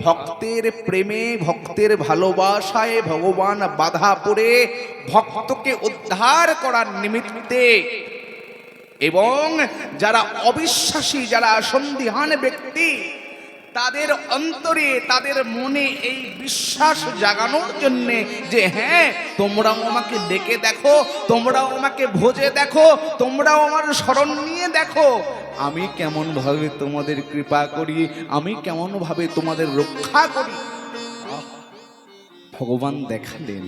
ভক্তের প্রেমে ভক্তের ভালোবাসায় ভগবান বাধা পড়ে ভক্তকে উদ্ধার করার নিমিত্তে এবং যারা অবিশ্বাসী, যারা সন্দিহান ব্যক্তি, তাদের অন্তরে তাদের মনে এই বিশ্বাস জাগানোর জন্য যে হ্যাঁ, তোমরাও আমাকে ডেকে দেখো, তোমরাও আমাকে ভোজে দেখো, তোমরাও আমার শরণ নিয়ে দেখো, আমি কেমন ভাবে তোমাদের কৃপা করি, আমি কেমন ভাবে তোমাদের রক্ষা করি। ভগবান দেখালেন।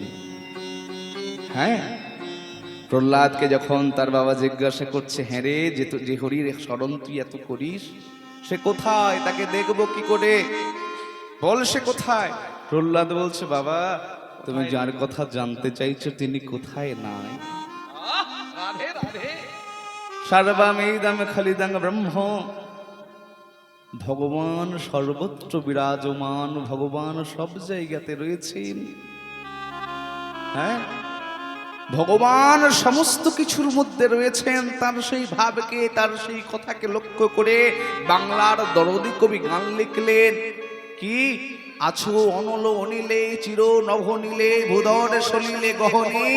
হ্যাঁ, প্রহ্লাদকে যখন তার বাবা জিজ্ঞাসা করছে, হ্যাঁ রে, যে হরির শরণ তুই এত করিস, সে কোথায়, তাকে দেখবো কি করে, বল সে কোথায়? প্রহ্লাদ বলছে, বাবা তুমি যার কথা জানতে চাইছো তিনি কোথায় নাই। সর্বমেদং খলিদং ব্রহ্ম, ভগবান সর্বত্র বিরাজমান, ভগবান সব জায়গাতে রয়েছেন। হ্যাঁ, ভগবান সমস্ত কিছুর মধ্যে রয়েছেন। তার সেই ভাবকে, তার সেই কথাকে লক্ষ্য করে বাংলার দরদি কবি গান লিখলেন, কি আছো অনল অনিলে চির নভ নীলে ভূধর সলিলে গহনে,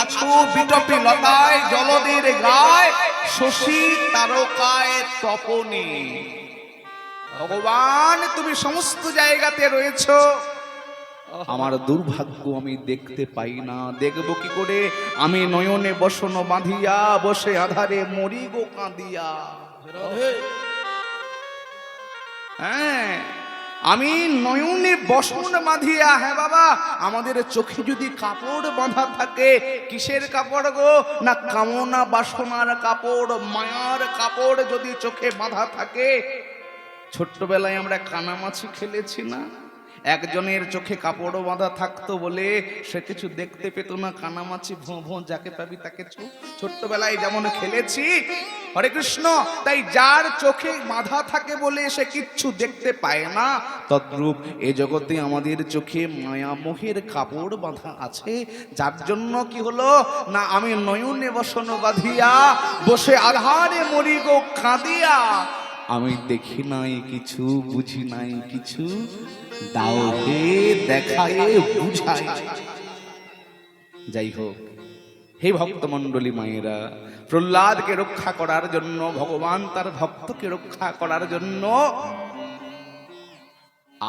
আছো বিটপি লতায় জলদের গায় শশী তারকায় তপনে। ভগবান তুমি সমস্ত জায়গাতে রয়েছো, আমার দুর্ভাগ্য আমি দেখতে পাই না, দেখবো কি করে? আমি নয়নে বসন বাঁধিয়া বসে আধারে মরি গো কাঁদিয়া। হ্যাঁ, আমি নয়নে বসন বাঁধিয়া। হ্যাঁ বাবা, আমাদের চোখে যদি কাপড় বাঁধা থাকে, কিসের কাপড় গো? না কামনা বাসনার কাপড়, মায়ার কাপড় যদি চোখে বাঁধা থাকে। ছোট্টবেলায় আমরা কানামাছি খেলেছি না? একজনের চোখে কাপড় বাঁধা থাকতো বলে সে কিছু দেখতে পেত না, কানামাছি ভোঁ ভোঁ যাকে পাবি তাকে ছোট্টবেলায় যেমন খেলেছি। হরে কৃষ্ণ। তাই যার চোখে বাঁধা থাকে বলে সে কিচ্ছু দেখতে পায় না, তদ্রূপ এ জগতে আমাদের চোখে মায়া মোহের কাপড় বাঁধা আছে। যার জন্য কি হলো না, আমি নয়নে বসন বাঁধিয়া বসে আধারে মরি গো কাঁদিয়া। আমি দেখি নাই কিছু, বুঝি নাই কিছু, দাও হে দেখায় বুঝাই। যাই হোক, হে ভক্ত মণ্ডলী মায়েরা, প্রহ্লাদকে রক্ষা করার জন্য, ভগবান তার ভক্তকে রক্ষা করার জন্য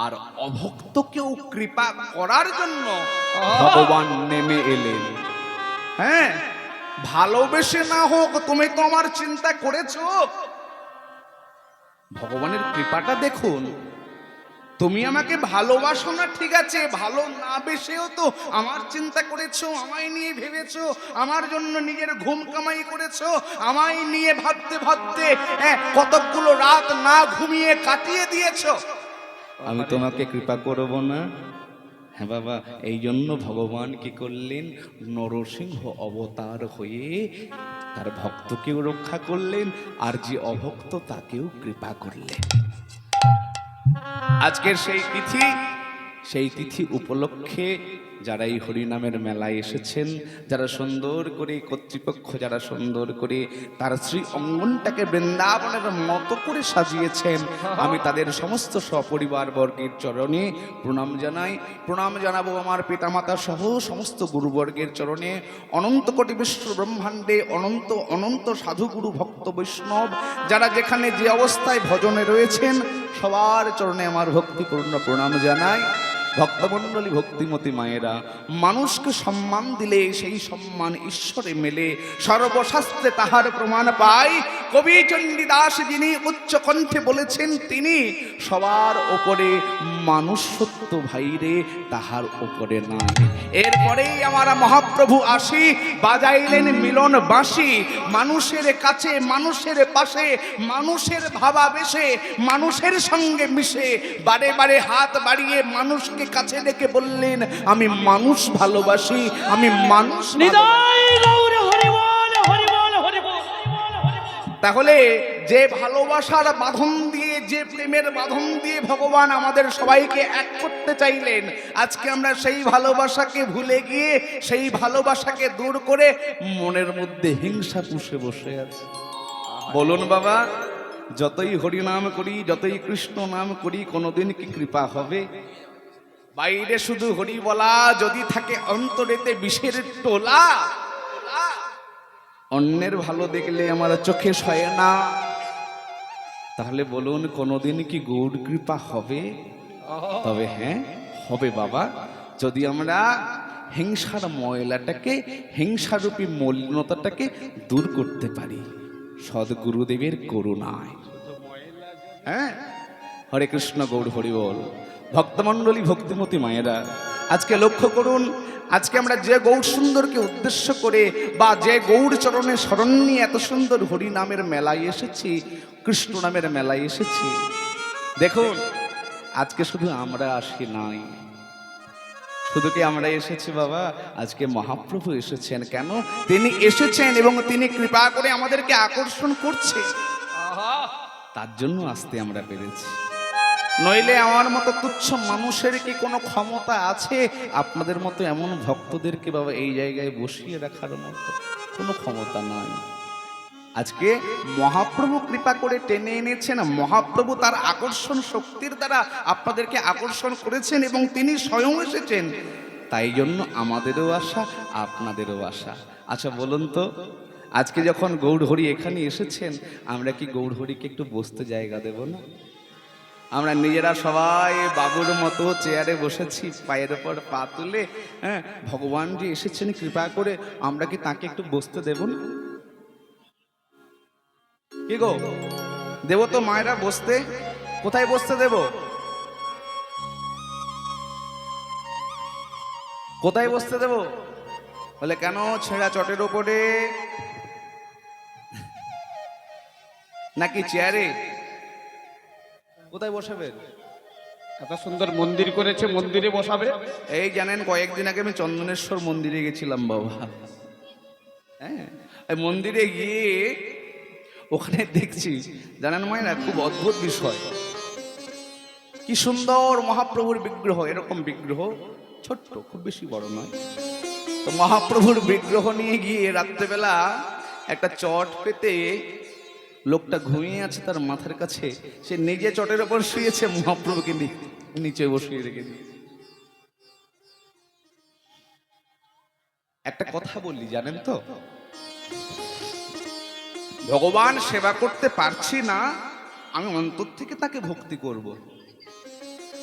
আর অভক্তকেও কৃপা করার জন্য ভগবান নেমে এলেন। হ্যাঁ, ভালোবেসে না হোক, তুমি তো আমার চিন্তা করেছো। ভগবানের কৃপাটা দেখুন। তুমি আমাকে ভালোবাসো না ঠিক আছে, ভালো না বেসেও তো আমার চিন্তা করেছো, আমায় নিয়ে ভেবেছো, আমার জন্য নিজের ঘুম কামাই করেছো, আমায় নিয়ে ভাবতে ভাবতে কতগুলো রাত না ঘুমিয়ে কাটিয়ে দিয়েছো। আমি তোমাকে কৃপা করব না? হ্যাঁ বাবা, এই জন্য ভগবান কি করলেন? নরসিংহ অবতার হয়ে তার ভক্তকেও রক্ষা করলেন, আর যে অভক্ত তাকেও কৃপা করলেন। আজকের সেই তিথি উপলক্ষে যারা এই হরিনামের মেলায় এসেছেন, যারা সুন্দর করে কর্তৃপক্ষ, যারা সুন্দর করে তার শ্রী অঙ্গনটাকে বৃন্দাবনের মতো করে সাজিয়েছেন, আমি তাদের সমস্ত সপরিবার বর্গের চরণে প্রণাম জানাই। প্রণাম জানাবো আমার পিতামাতা সহ সমস্ত গুরুবর্গের চরণে। অনন্ত কোটি বিশ্ব ব্রহ্মাণ্ডে অনন্ত অনন্ত সাধুগুরু ভক্ত বৈষ্ণব যারা যেখানে যে অবস্থায় ভজনে রয়েছেন, সবার চরণে আমার ভক্তিপূর্ণ প্রণাম জানাই। ভক্তমণ্ডলী, ভক্তিমতী মায়েরা, মানুষকে সম্মান দিলে সেই সম্মান ঈশ্বরে মেলে, সর্বশাস্ত্রে তাহার প্রমাণ পাই। কবি চণ্ডীদাস যিনি উচ্চ কণ্ঠে বলেছেন, তিনি সবার ওপরে, মানুষ সত্য ভাইরে তাহার ওপরে নাই। এরপরেই আমার মহাপ্রভু আসি, বাজাইলেন মিলন বাঁশি, মানুষের কাছে, মানুষের পাশে, মানুষের ভাবাবেশে, মানুষের সঙ্গে মিশে বারে বারে হাত বাড়িয়ে মানুষকে কাছে ডেকে বললেন, আমি মানুষ ভালোবাসি, আমি মানুষ। তাহলে যে ভালোবাসার বাঁধন দিয়ে, যে প্রেমের বাঁধন দিয়ে ভগবান আমাদের সবাইকে এক করতে চাইলেন, আজকে আমরা সেই ভালোবাসাকে ভুলে গিয়ে, সেই ভালোবাসাকে দূর করে মনের মধ্যে হিংসা পুষে বসে আছে। বলুন বাবা, যতই হরিনাম করি, যতই কৃষ্ণ নাম করি, কোনোদিন কি কৃপা হবে? বাইরে শুধু হরি বলা, যদি থাকে অন্তরেতে বিষের টোলা। অন্যের ভালো দেখলে আমার চোখে সয় না, তাহলে বলুন কোনোদিন কি গৌর কৃপা হবে? তবে হ্যাঁ হবে বাবা, যদি আমরা হিংসার ময়লাটাকে, হিংসারূপী মলিনতাটাকে দূর করতে পারি সদ্গুরুদেবের করুণায়। হ্যাঁ, হরে কৃষ্ণ, গৌর হরি বল। ভক্তমণ্ডলী, ভক্তিমতী মায়েরা, আজকে লক্ষ্য করুন, আজকে আমরা যে গৌর সুন্দরকে উদ্দেশ্য করে বা যে গৌর চরণে শরণ নিয়ে এত সুন্দর হরি নামের মেলায় এসেছি, কৃষ্ণ নামের মেলায় এসেছি, দেখুন আজকে শুধু আমরা আসি নাই, শুধু কি আমরা এসেছি বাবা, আজকে মহাপ্রভু এসেছেন। কেন? তিনি এসেছেন এবং তিনি কৃপা করে আমাদেরকে আকর্ষণ করছে, তার জন্য আসতে আমরা পেরেছি। নইলে আমার মতো তুচ্ছ মানুষের কি কোনো ক্ষমতা আছে আপনাদের মতো এমন ভক্তদেরকে বাবা এই জায়গায় বসিয়ে রাখার মতো? কোনো ক্ষমতা নয়। আজকে মহাপ্রভু কৃপা করে টেনে এনেছেন, মহাপ্রভু তার আকর্ষণ শক্তির দ্বারা আপনাদেরকে আকর্ষণ করেছেন এবং তিনি স্বয়ং এসেছেন, তাই জন্য আমাদেরও আশা, আপনাদেরও আশা। আচ্ছা বলুন তো, আজকে যখন গৌরহরি এখানে এসেছেন, আমরা কি গৌরহরিকে একটু বসতে জায়গা দেব না? আমরা নিজেরা সবাই বাবুর মতো চেয়ারে বসেছি, পায়ের ওপর পা তুলে। হ্যাঁ, ভগবান যে এসেছেন কৃপা করে, আমরা কি তাকে একটু বসতে দেব না? কি গো, দেব তো মায়েরা বসতে? কোথায় বসতে দেব? কোথায় বসতে দেব? বলে কেন, ছেঁড়া চটের ওপরে নাকি চেয়ারে? কোথায় বসাবেন? এত সুন্দর মন্দির করেছে, মন্দিরে বসাবে। এই জানেন, কয়েকদিন আগে আমি চন্দনেশ্বর মন্দিরে গেছিলাম বাবা। হ্যাঁ, মন্দিরে গিয়ে ওখানে দেখছি, জানেন মায়েরা, খুব অদ্ভুত বিষয়। কি সুন্দর মহাপ্রভুর বিগ্রহ, এরকম বিগ্রহ ছোট্ট, খুব বেশি বড় নয়। তো মহাপ্রভুর বিগ্রহ নিয়ে গিয়ে রাত্রেবেলা একটা চট পেতে লোকটা ঘুমিয়ে আছে তার মাথার কাছে, সে নিজে চটের ওপর শুয়েছে, মহাপ্রভুকে নিচে বসিয়ে রেখে দিয়ে। একটা কথা বললি জানেন তো, ভগবান সেবা করতে পারছি না, আমি অন্তর থেকে তাকে ভক্তি করব।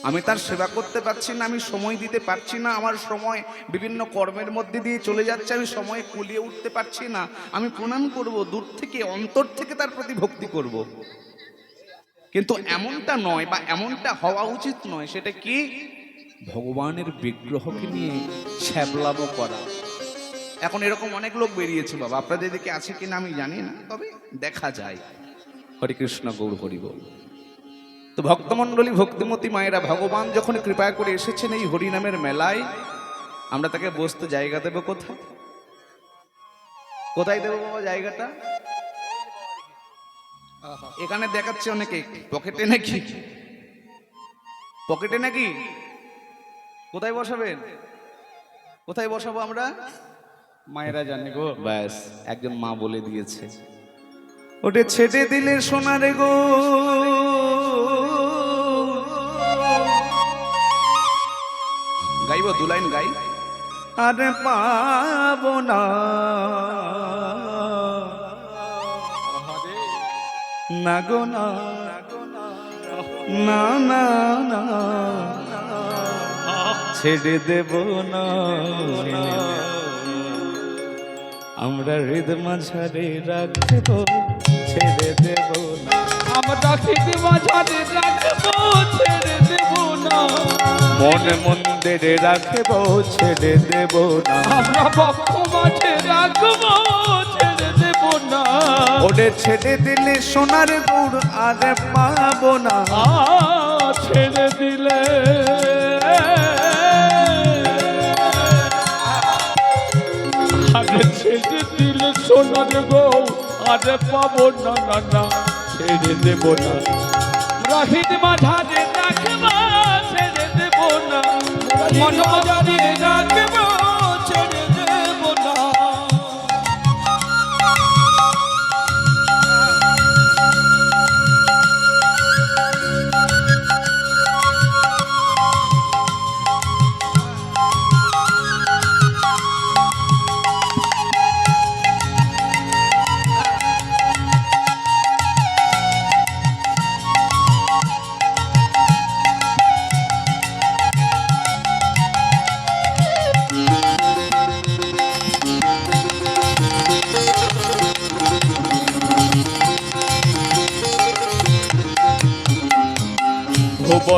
আমি তার সেবা করতে পারছি না, আমি সময় দিতে পারছি না, আমার সময় বিভিন্ন কর্মের মধ্যে দিয়ে চলে যাচ্ছে, আমি সময় কুলিয়ে উঠতে পারছি না, আমি প্রণাম করব, দূর থেকে অন্তর থেকে তার প্রতি ভক্তি করব। কিন্তু এমনটা নয় বা এমনটা হওয়া উচিত নয়। সেটা কি? ভগবানের বিগ্রহকে নিয়ে ছ্যাবলামো করা। এখন এরকম অনেক লোক বেরিয়েছে বাবা, আপনাদের দিকে আছে কিনা আমি জানি না, তবে দেখা যায়। হরে কৃষ্ণ, গৌর হরি বল। তো ভক্তমণ্ডলী, ভক্তিমতী মায়েরা, ভগবান যখন কৃপা করে এসেছেন এই হরিনামের মেলায়, আমরা তাকে বসতে জায়গা দেব কোথায়? কোথায় দেবো বাবা জায়গাটা? এখানে দেখাচ্ছে অনেকে পকেটে নাকি, পকেটে নাকি? কোথায় বসাবেন? কোথায় বসাবো আমরা? মায়েরা জানে গো। ব্যাস, একজন মা বলে দিয়েছে, ওটা ছেড়ে দিলে সোনারে গো, গাইব দু লাইন গাই। আরে পাবো না, না গো না, না না না, ছেড়ে দেব না, আমরা হৃদ মাঝারে রাখবো, ছেড়ে দেব না, আমরা হৃদ মাঝারে রাখবো, ছেড়ে দেব না, মন মন্দিরে রাখবো, ছেড়ে দেব না, আমরা বক্ষ মাঠে রাখবো, ছেড়ে দেব না, ওরে ছেড়ে দিলে সোনার গুড় আর পাবো না, ছেড়ে দিলে ছেড়ে দিলে সোনার গো, আরে পাবো না, না না, ছেড়ে দেব না, রহিত মাঝারে রাখবো, ছেড়ে দেব না, মন মাঝারে রাখবো, ছেড়ে দেব না।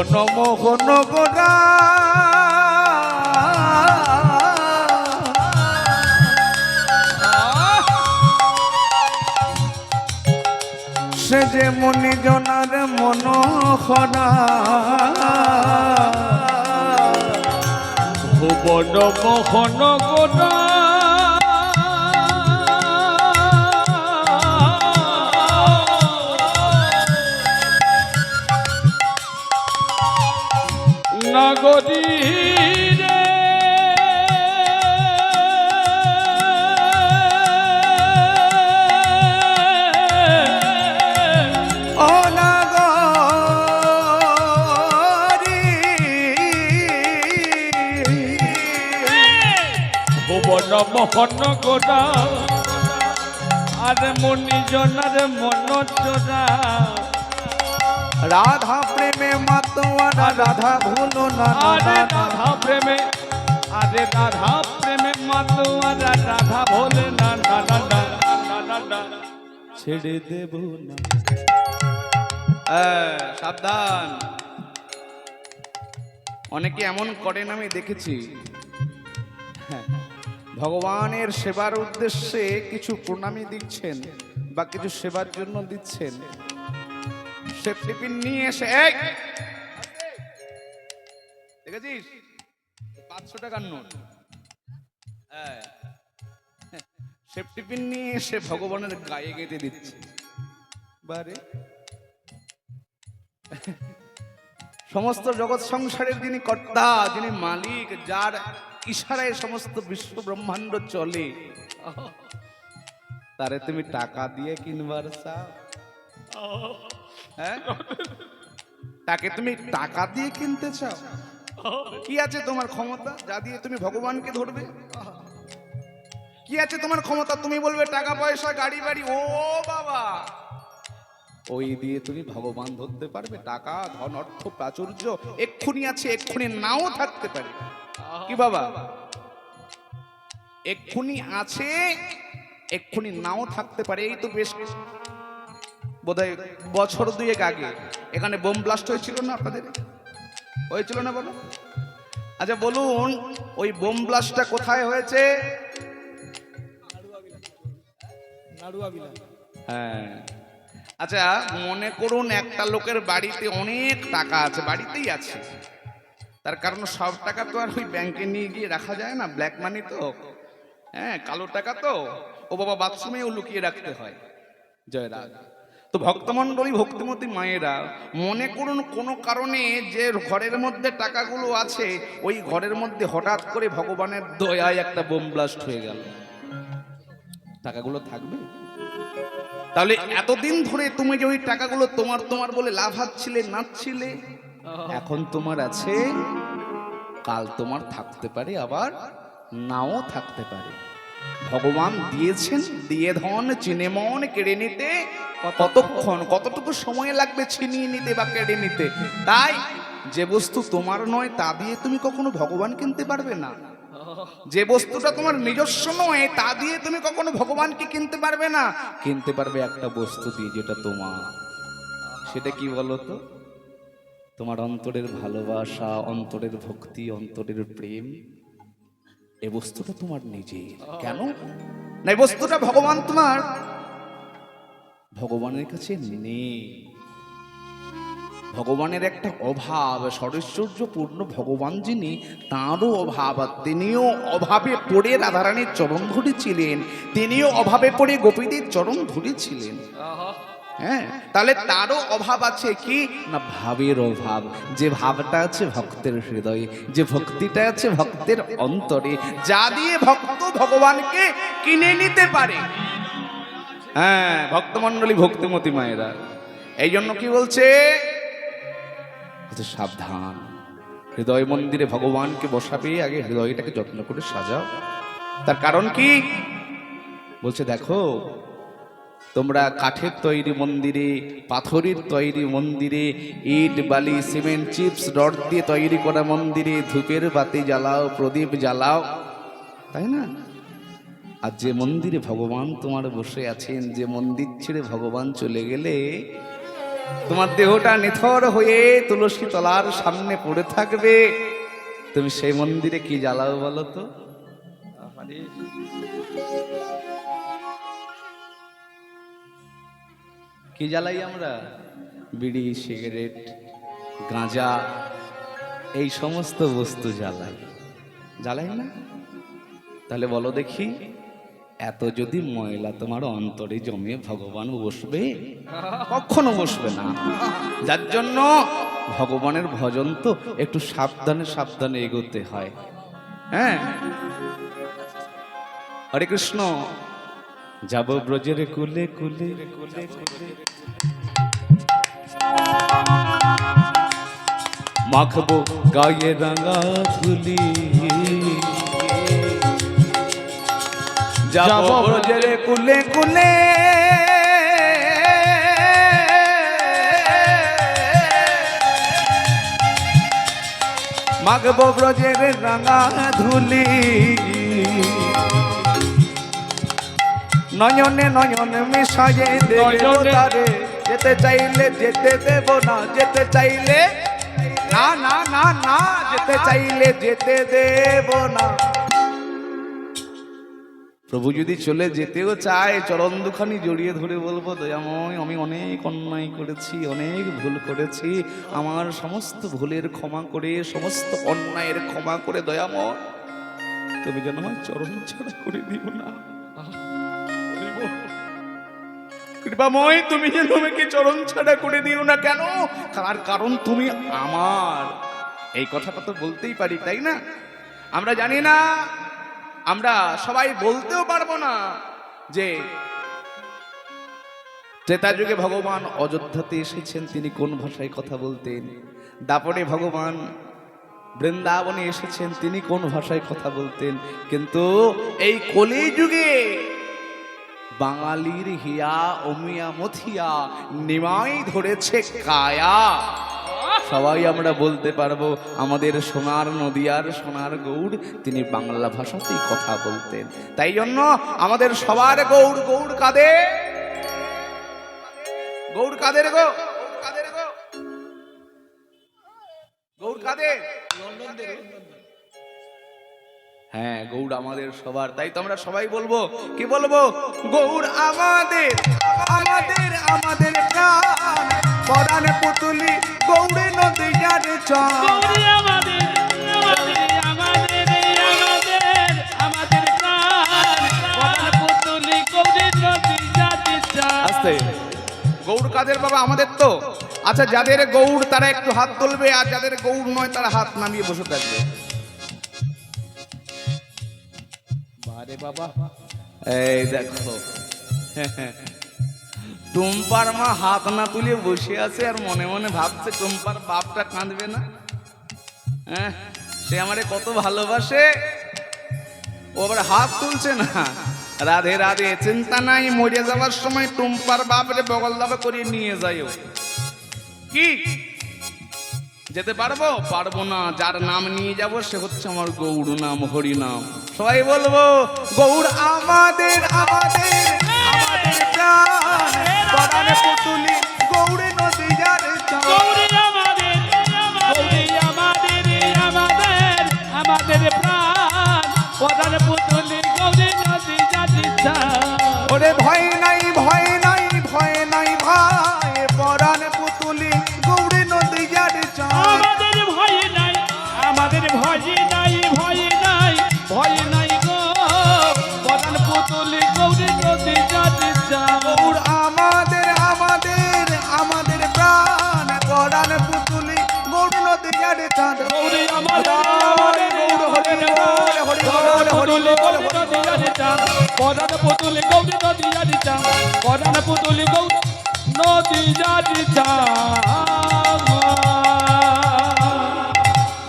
ভুবন মোহন গোরা সে যে মনিজনার মনোহরা ভুবন মোহন গোরা নগরী রে ও নগরী ভুবন মোহন গোরা আর মনিজনার মনোজরা রাধা প্রেমে মাতোয়ারা রাধা ভুলো না আরে রাধা প্রেমে আরে রাধা প্রেমে মাতোয়ারা রাধা ভোলে না না না না না না না ছেড়ে দেব না। সাবধান, অনেকে এমন করেন আমি দেখেছি। হ্যাঁ, ভগবানের সেবার উদ্দেশ্যে কিছু প্রণামী দিচ্ছেন বা কিছু সেবার জন্য দিচ্ছেন, সেফটি পিন নিয়ে এসে এই দেখেছিস 500 টাকার নোট, সেফটি পিন নিয়ে এসে ভগবানের গায়ে গেঁথে দিচ্ছে। বারে সমস্ত জগৎ সংসারের যিনি কর্তা, যিনি মালিক, যার ইশারায় সমস্ত বিশ্ব ব্রহ্মাণ্ড চলে, তারে তুমি টাকা দিয়ে কিনবার চাও? হ্যাঁ, তাকে তুমি টাকা দিয়ে কিনতে চাও? কি আছে তোমার ক্ষমতা যা দিয়ে তুমি ভগবানকে ধরবে? কি আছে তোমার ক্ষমতা তুমি বলবে টাকা পয়সা গাড়ি বাড়ি? ও বাবা, ওই দিয়ে তুমি ভগবান ধরতে পারবে? টাকা ধন অর্থ প্রাচুর্য এক্ষুনি আছে, এক্ষুনি নাও থাকতে পারে। কি বাবা, এক্ষুনি আছে, এক্ষুনি নাও থাকতে পারে। এই তো বেশ বোধহয় বছর 2 আগে এখানে বোম ব্লাস্ট হয়েছিল না? আপনাদের হয়েছিল না বলো? আচ্ছা বলুন, ওই বোম ব্লাস্টটা কোথায় হয়েছে? হ্যাঁ, আচ্ছা মনে করুন একটা লোকের বাড়িতে অনেক টাকা আছে, বাড়িতেই আছে, তার কারণ সব টাকা তো আর ওই ব্যাংকে নিয়ে গিয়ে রাখা যায় না, ব্ল্যাক মানি তো, হ্যাঁ কালো টাকা তো, ও বাবা বাথরুমেও লুকিয়ে রাখতে হয়। জয়রাজ। তো ভক্তমণ্ডলী ভক্তিমতী মায়েরা, মনে করুন কোনো কারণে যে ঘরের মধ্যে টাকাগুলো আছে, ওই ঘরের মধ্যে হঠাৎ করে ভগবানের দয়ায় একটা বোম ব্লাস্ট হয়ে গেল, টাকাগুলো থাকবে? তাহলে এতদিন ধরে তুমি যে ওই টাকাগুলো তোমার তোমার বলে লাফাচ্ছিলে, নাচছিলে, এখন তোমার আছে, কাল তোমার থাকতে পারে, আবার নাও থাকতে পারে। ভগবান দিয়েছেন, দিয়ে ধন চিনে মন কেড়ে নিতে কতক্ষণ, কতটুকু সময় লাগবে ছিনিয়ে নিতে বা কেড়ে নিতে। তাই যে বস্তু তোমার নয় তা দিয়ে তুমি কখনো ভগবান কিনতে পারবে না। যে বস্তুটা তোমার নিজস্ব নয় তা দিয়ে তুমি কখনো ভগবানকে কিনতে পারবে না। কিনতে পারবে একটা বস্তু দিয়ে যেটা তোমার। সেটা কি বলো তো? তোমার অন্তরের ভালোবাসা, অন্তরের ভক্তি, অন্তরের প্রেম। এই বস্তুটা তোমার নিজের। কেন না? এই বস্তুটা ভগবান তোমার, ভগবানের কাছে নেই। ভগবানের একটা অভাব, ষড়ৈশ্বর্যপূর্ণ ভগবান যিনি, তাঁরও অভাব। তিনিও অভাবে পড়ে রাধারানীর চরণ ধরেছিলেন, তিনিও অভাবে পড়ে গোপীদের চরণ ধরেছিলেন। হ্যাঁ, তাহলে তারও অভাব আছে, কি না? ভাবের অভাব। যে ভাবটা আছে ভক্তের হৃদয়ে, যে ভক্তিটা আছে ভক্তের অন্তরে, যা দিয়ে ভক্ত ভগবানকে কিনে নিতে পারে। হ্যাঁ, ভক্তমণ্ডলী ভক্তিমতী মায়েরা, এই জন্য কি বলছে? সাবধান, হৃদয় মন্দিরে ভগবানকে বসাবে, আগে হৃদয়টাকে যত্ন করে সাজাও। তার কারণ কি বলছে? দেখো, তোমরা কাঠের তৈরি মন্দিরে, পাথরের তৈরি মন্দিরে, ইট বালি সিমেন্ট চিপস রড দিয়ে তৈরি করা মন্দিরে ধূপের বাতি জ্বালাও, প্রদীপ জ্বালাও, তাই না? আর যে মন্দিরে ভগবান তোমার বসে আছেন, যে মন্দির ছেড়ে ভগবান চলে গেলে তোমার দেহটা নিথর হয়ে তুলসী তলার সামনে পড়ে থাকবে, তুমি সেই মন্দিরে কি জ্বালাও বলো তো? কি জ্বালাই আমরা? বিড়ি, সিগারেট, গাঁজা, এই সমস্ত বস্তু জ্বালাই, জ্বালাই না? তাহলে বলো দেখি, এত যদি ময়লা তোমার অন্তরে জমে ভগবান বসবে? কখনো বসবে না। যার জন্য ভগবানের ভজন তো একটু সাবধানে সাবধানে এগোতে হয়। হ্যাঁ, হরে কৃষ্ণ। যাব ব্রজের কুলে কুলে, মাখবো গায়ে রাঙা ধুলি, যাব ব্রজের কুলে কুলে, মাখবো ব্রজের রাঙা ধুলি, নয়নে নয়ন মিশায়ে দেব তারে, যেতে চাইলে যেতে দেব না, যেতে চাইলে না না না না, যেতে চাইলে যেতে দেব না। প্রভু যদি চলে যেতেও চায়, চরণ দুখানি জড়িয়ে ধরে বলবো, দয়াময় আমি অনেক অন্যায় করেছি, অনেক ভুল করেছি, আমার সমস্ত ভুলের ক্ষমা করে, সমস্ত অন্যায়ের ক্ষমা করে দয়াময় তুমি যেন আমার চরণ ছাড়া করে দিও না। কৃপাময় তুমি যেন আমাকে চরণ ছাড়া করে দিও না। কেন? তার কারণ তুমি আমার। এই কথাটা তো বলতেই পারি, তাই না? আমরা জানি না, আমরা সবাই বলতেও পারবো না যে ত্রেতা যুগে ভগবান অযোধ্যাতে এসেছেন, তিনি কোন ভাষায় কথা বলতেন। দাপরে ভগবান বৃন্দাবনে এসেছেন, তিনি কোন ভাষায় কথা বলতেন। কিন্তু এই কলি যুগে বাঙালির হিয়া অমিয়া মথিয়া নিমাই ধরেছে কায়া। সবাই আমরা বলতে পারবো আমাদের সোনার নদিয়ার সোনার গৌড় তিনি বাংলা ভাষাতেই কথা বলতেন। তাই জন্য আমাদের সবার গৌড়। গৌড় কাদের? গৌড় কাদের গো? কাদের গো? গৌড় কাদের? হ্যাঁ, গৌড় আমাদের সবার। তাই তো আমরা সবাই বলবো, কি বলবো? গৌড় আমাদের, আমাদের আমাদের প্রাণ, পরাণ পুতুলি গৌড়ে নদিয়ার চাঁদ। গৌরী আমাদের, আমাদের, আমাদের, আমাদের, আমাদের প্রাণ, পরাণ পুতুলি গৌরী নদিয়ার চাঁদ। আস্তে। গৌড় কাদের বাবা? আমাদের তো। আচ্ছা, যাদের গৌড় তারা একটু হাত তুলবে, আর যাদের গৌড় নয় তারা হাত নামিয়ে বসে থাকবে। বারে বাবা, এই দেখো টুম্পার মা হাত না তুলে বসে আছে, আর মনে মনে ভাবছে টুম্পার বাপটা কাঁদবে না? হ্যাঁ, সে আমারে কত ভালোবাসে, ও আবার হাত তুলছে না। রাধে রাধে, চিন্তা নাই, মরে যাওয়ার সময় টুম্পার বাপরে বগল দাবা করিয়ে নিয়ে যাইও। কি যেতে পারবো? পারবো না। যার নাম নিয়ে যাব সে হচ্ছে আমার গৌড় নাম, হরি নাম। সবাই বলবো, গৌড় আমাদের, আমাদের, আমাদের প্রাণ, পরাণ পুতুলি গৌড়ে নদিয়ার চাঁদ। গৌরী আমাদের, গৌরী আমাদের, আমাদের, আমাদের প্রাণ, পরাণ পুতুলি গৌরী নদিয়ার চাঁদ। ওরে ভয় নাই, ভয় নাই, ভয় নাই ভাই, পরাণ পুতুলি গৌড়ে নদিয়ার চাঁদ। আমাদের ভয় নাই, আমাদের ভয় নাই, ভয় নাই, ভয় নাই গো, পরাণ পুতুলি গৌরী নদিয়ার চাঁদ। গৌড় আমাদের, আমাদের, আমাদের প্রাণ, পরাণ পুতুলি গৌড় নদিয়ার চাঁদ। গৌরী আমাদের, আমাদের, আমাদের প্রাণ, পরাণ পুতুলি গৌরী নদিয়ার চাঁদ। পরাণ পুতুলি গৌরী নদিয়ার চাঁদ। পরাণ পুতুলি গৌরী নদিয়ার চাঁদ।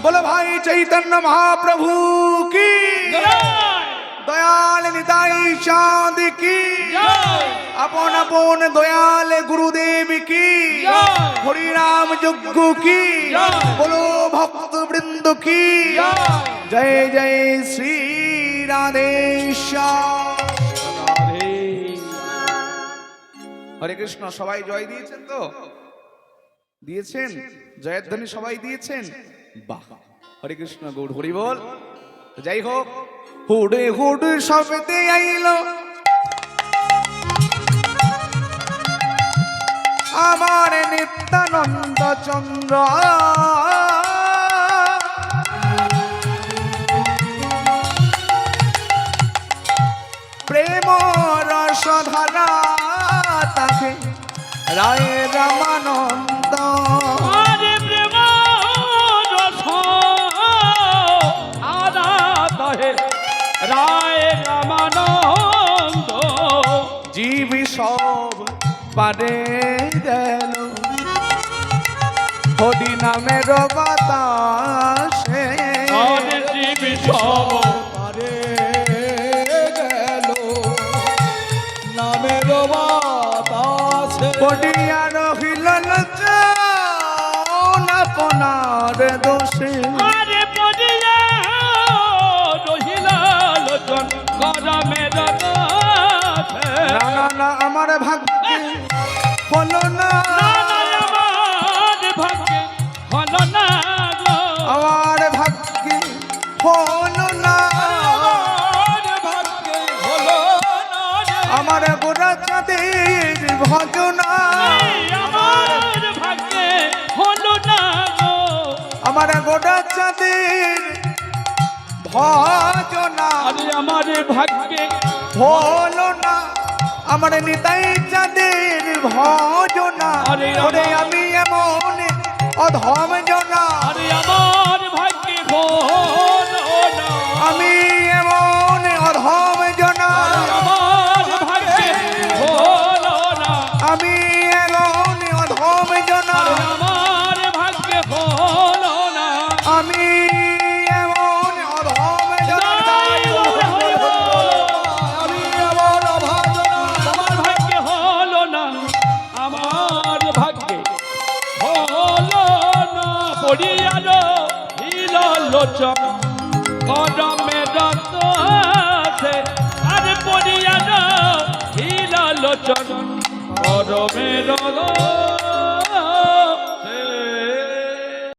बोलो भाई चैतन्य महाप्रभु की, दयाल निताई चांद की, अपन अपन दयाल गुरुदेव की, हरि नाम यज्ञ की, बोलो भक्त वृंद की जय जय श्री राधेश्याम। হরে কৃষ্ণ। সবাই জয় দিয়েছেন তো? দিয়েছেন? জয়ের ধ্বনি সবাই দিয়েছেন? বাহ, হরে কৃষ্ণ, গৌর হরি বল। যাই হোক, হুড়ে হুড়ে শব্দে আইলো আমার নিত্যানন্দ চন্দ্র, প্রেম রসধারা তাকে রায় রামানন্দ। আরে প্রেম রস আদাত হে রায় রামানন্দ। জীবী সব পারে গেল হরি নামের বাতাসে, আরে জীবী সব পারে গেল নামের বাতাসে। পড়িয়া রহিল আপনার দোষে। আরে পড়িয়া রহিল লোচন করমের দোষে। না না না, আমার ভাগ্যে হলো না, আমার ভাগ্যে হলো না গো। আমার ভাগ্যে হলো না, আমার ভাগ্যে হলো না রে। আমার গোরা চাঁদের ভজনা, আমার ভাগ্যে হলো না গো। আমার গোরা চাঁদের ভজনা আরে আমার ভাগ্যে হলো না, আমার নিতাই চাঁদের ভজনা। আরে ওরে আমি এমন অধম জনা, আরে আমার ভাগ্যে হলো না। আমি এমন অধম জনা, আমার ভাগ্যে হলো না। আমি এমন অধম জনা, আরে আমার ভাগ্যে হলো না। আমি এমন অধম জনা। আমি এমন অভাবনা আমার ভাগ্যে হলো না, আমার ভাগ্যে হলো না। পড়িয়াল হিল লোচন করমে দোষে। আরে পড়িয়াল হিল লোচন করমে দোষে।